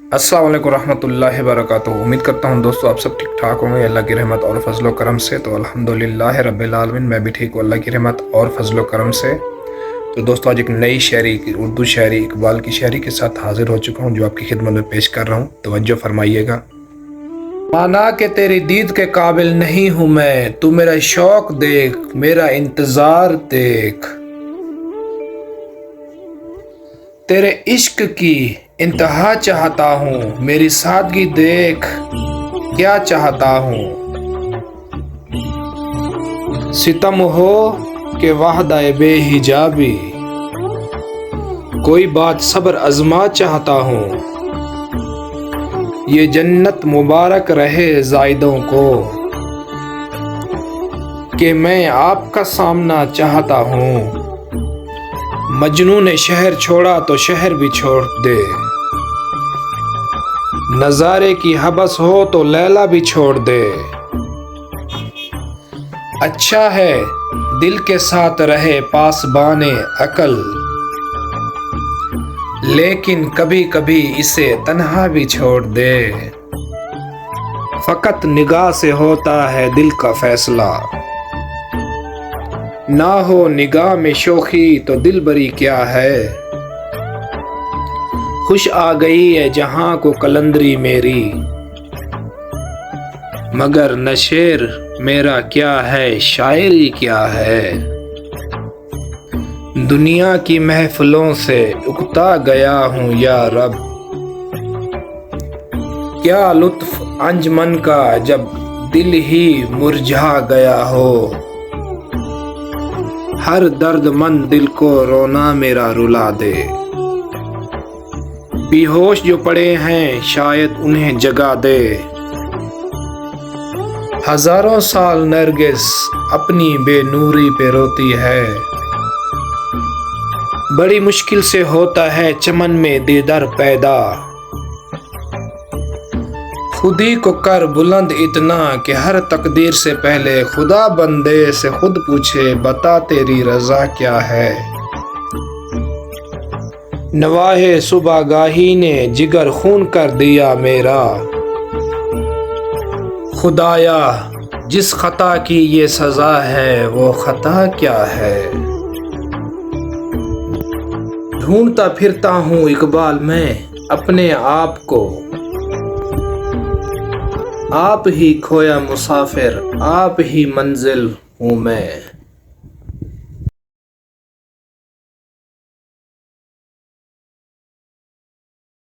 अस्सलाम वालेकुम रहमतुल्लाहि व बरकातुहू। उम्मीद करता हूँ दोस्तों आप सब ठीक ठाक होंगे अल्लाह की रहमत और फजल करम से। तो अल्हम्दुलिल्लाह रब्बिल आलमीन मैं भी ठीक हूँ अल्लाह की रहमत और फजल करम से। तो दोस्तों आज एक नई शायरी, उर्दू शायरी, इकबाल की शायरी के साथ हाजिर हो चुका हूँ जो आपकी खिदमत में पेश कर रहा हूँ। तवज्जो फरमाइएगा। माना कि तेरी दीद के काबिल नहीं हूँ मैं, तू मेरा शौक देख, मेरा इंतज़ार देख। तेरे इश्क की इंतहा चाहता हूँ, मेरी सादगी देख क्या चाहता हूँ। सितम हो के वाहदा बेहिजाबी, कोई बात सब्र अज़मा चाहता हूँ। ये जन्नत मुबारक रहे ज़ायदों को, कि मैं आपका सामना चाहता हूँ। मजनू ने शहर छोड़ा तो शहर भी छोड़ दे, नज़ारे की हबस हो तो लैला भी छोड़ दे। अच्छा है दिल के साथ रहे पासबाने अकल, लेकिन कभी कभी इसे तन्हा भी छोड़ दे। फकत निगाह से होता है दिल का फैसला, ना हो निगाह में शोखी तो दिल बरी क्या है। खुश आ गई है जहां को कलंदरी मेरी, मगर न शेर मेरा क्या है शायरी क्या है। दुनिया की महफिलों से उकता गया हूँ या रब, क्या लुत्फ अंजमन का जब दिल ही मुरझा गया हो। हर दर्दमंद दिल को रोना मेरा रुला दे, बेहोश जो पड़े हैं शायद उन्हें जगा दे। हजारों साल नरगिस अपनी बेनूरी पे रोती है, बड़ी मुश्किल से होता है चमन में दीदार पैदा। खुद ही को कर बुलंद इतना कि हर तकदीर से पहले खुदा बंदे से खुद पूछे बता तेरी रजा क्या है। नवाहे सुबह गाही ने जिगर खून कर दिया मेरा, खुदाया जिस खता की ये सजा है वो खता क्या है। ढूंढता फिरता हूँ इकबाल मैं अपने आप को, आप ही खोया मुसाफिर आप ही मंजिल हूँ मैं।